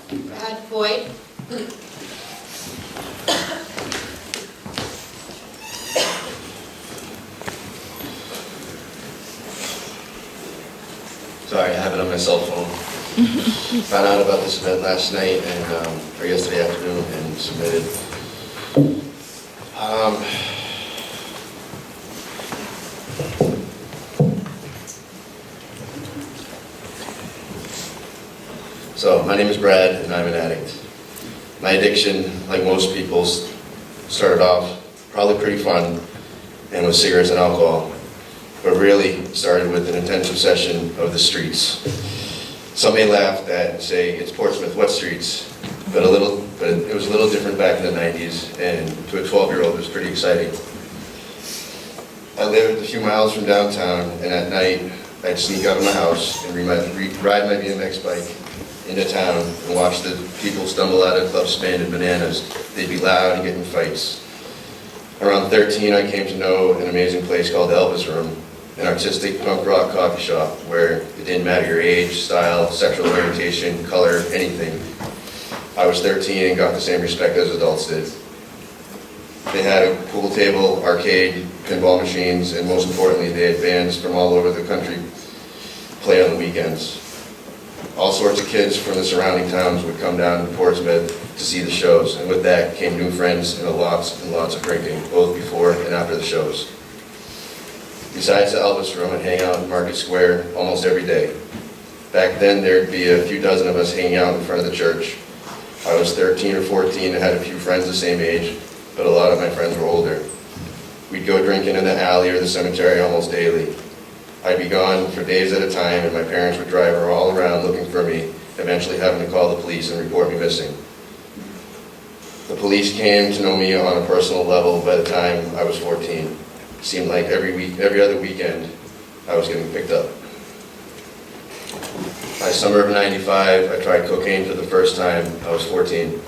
Brad Boyd. Sorry, I have it on my cell phone. Found out about this event last night or yesterday afternoon and submitted. So, my name is Brad and I'm an addict. My addiction, like most people's, started off probably pretty fun and with cigarettes and alcohol, but really started with an intensive session of the streets. Some may laugh at that and say, it's Portsmouth, what streets? But it was a little different back in the 90s, and to a 12-year-old it was pretty exciting. I lived a few miles from downtown, and at night I'd sneak out of my house and ride my BMX bike into town and watch the people stumble out of Club Span and Bananas. They'd be loud and get in fights. Around 13, I came to know an amazing place called the Elvis Room, an artistic punk rock coffee shop where it didn't matter your age, style, sexual orientation, color, anything. I was 13 and got the same respect as adults did. They had a pool table, arcade, pinball machines, and most importantly, they had bands from all over the country play on the weekends. All sorts of kids from the surrounding towns would come down to Portsmouth to see the shows, and with that came new friends and lots of drinking, both before and after the shows. Besides the Elvis Room, I'd hang out in Market Square almost every day. Back then, there'd be a few dozen of us hanging out in front of the church. I was 13 or 14 and had a few friends the same age, but a lot of my friends were older. We'd go drinking in the alley or the cemetery almost daily. I'd be gone for days at a time, and my parents would drive her all around looking for me, eventually having to call the police and report me missing. The police came to know me on a personal level by the time I was 14. It seemed like every other weekend, I was getting picked up. By summer of '95, I tried cocaine for the first time. I was 14.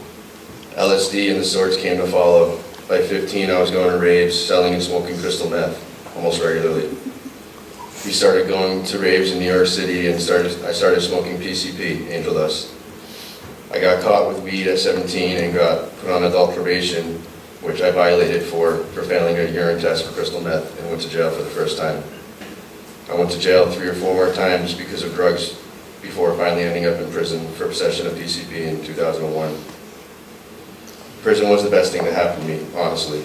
LSD and the sorts came to follow. By 15, I was going to raves, selling and smoking crystal meth, almost regularly. We started going to raves in New York City and I started smoking PCP, angel dust. I got caught with weed at 17 and got put on adult probation, which I violated for failing a urine test for crystal meth and went to jail for the first time. I went to jail 3 or 4 more times because of drugs before finally ending up in prison for possession of PCP in 2001. Prison was the best thing that happened to me, honestly.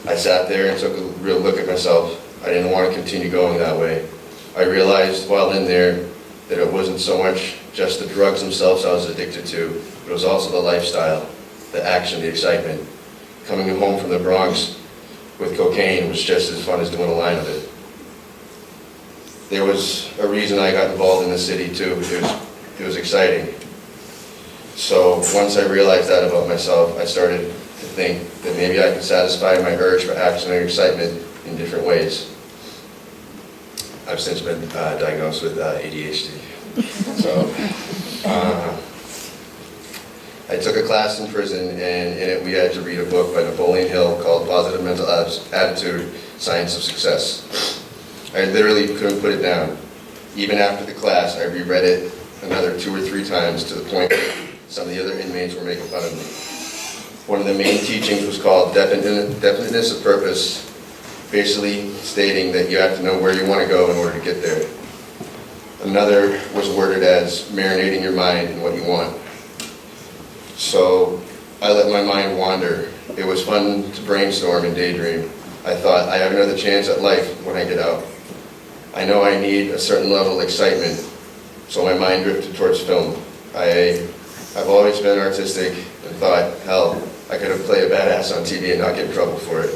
I sat there and took a real look at myself. I didn't want to continue going that way. I realized while in there that it wasn't so much just the drugs themselves I was addicted to, but it was also the lifestyle, the action, the excitement. Coming home from the Bronx with cocaine was just as fun as doing a line of it. There was a reason I got involved in the city too. It was exciting. So once I realized that about myself, I started to think that maybe I could satisfy my urge for action and excitement in different ways. I've since been diagnosed with ADHD. So I took a class in prison, and in it we had to read a book by Napoleon Hill called Positive Mental Attitude, Science of Success. I literally couldn't put it down. Even after the class, I reread it another 2 or 3 times to the point that some of the other inmates were making fun of me. One of the main teachings was called definiteness of purpose, basically stating that you have to know where you want to go in order to get there. Another was worded as marinating your mind in what you want. So I let my mind wander. It was fun to brainstorm and daydream. I thought, I have another chance at life when I get out. I know I need a certain level of excitement, so my mind drifted towards film. I've always been artistic and thought, hell, I could have played a badass on TV and not get in trouble for it.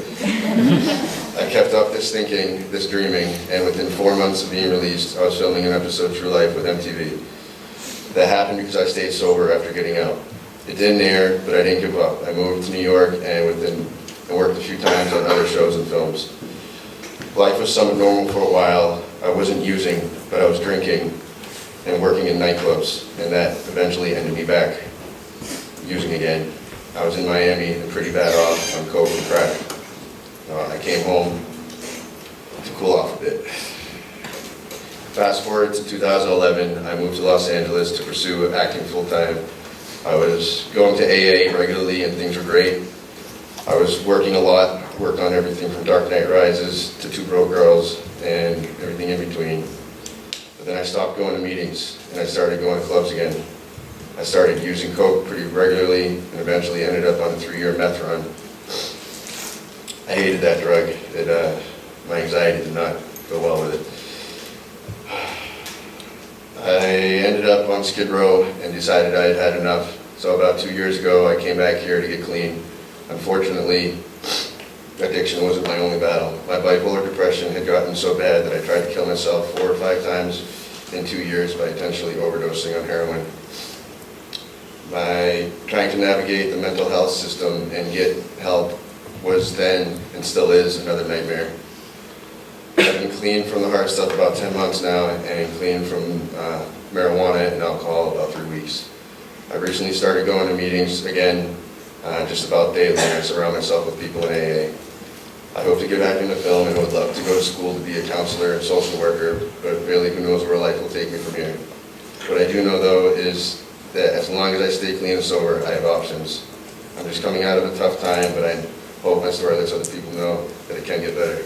I kept up this thinking, this dreaming, and within 4 months of being released, I was filming an episode of True Life with MTV. That happened because I stayed sober after getting out. It didn't air, but I didn't give up. I moved to New York and worked a few times on other shows and films. Life was somewhat normal for a while. I wasn't using, but I was drinking and working in nightclubs, and that eventually ended me back using again. I was in Miami and pretty bad off on coke and crack. I came home to cool off a bit. Fast forward to 2011, I moved to Los Angeles to pursue acting full-time. I was going to AA regularly and things were great. I was working a lot, worked on everything from Dark Knight Rises to Two Broke Girls and everything in between. But then I stopped going to meetings and I started going to clubs again. I started using coke pretty regularly and eventually ended up on a 3-year meth run. I hated that drug. My anxiety did not go well with it. I ended up on Skid Row and decided I had had enough. So about 2 years ago, I came back here to get clean. Unfortunately, addiction wasn't my only battle. My bipolar depression had gotten so bad that I tried to kill myself 4 or 5 times in 2 years by intentionally overdosing on heroin. My trying to navigate the mental health system and get help was then and still is another nightmare. I've been clean from the hard stuff about 10 months now and clean from marijuana and alcohol about 3 weeks. I recently started going to meetings again just about daily, and I surround myself with people in AA. I hope to get back into film and would love to go to school to be a counselor and social worker, but really who knows where life will take me from here. What I do know though is that as long as I stay clean and sober, I have options. I'm just coming out of a tough time, but I hope my story lets other people know that it can get better.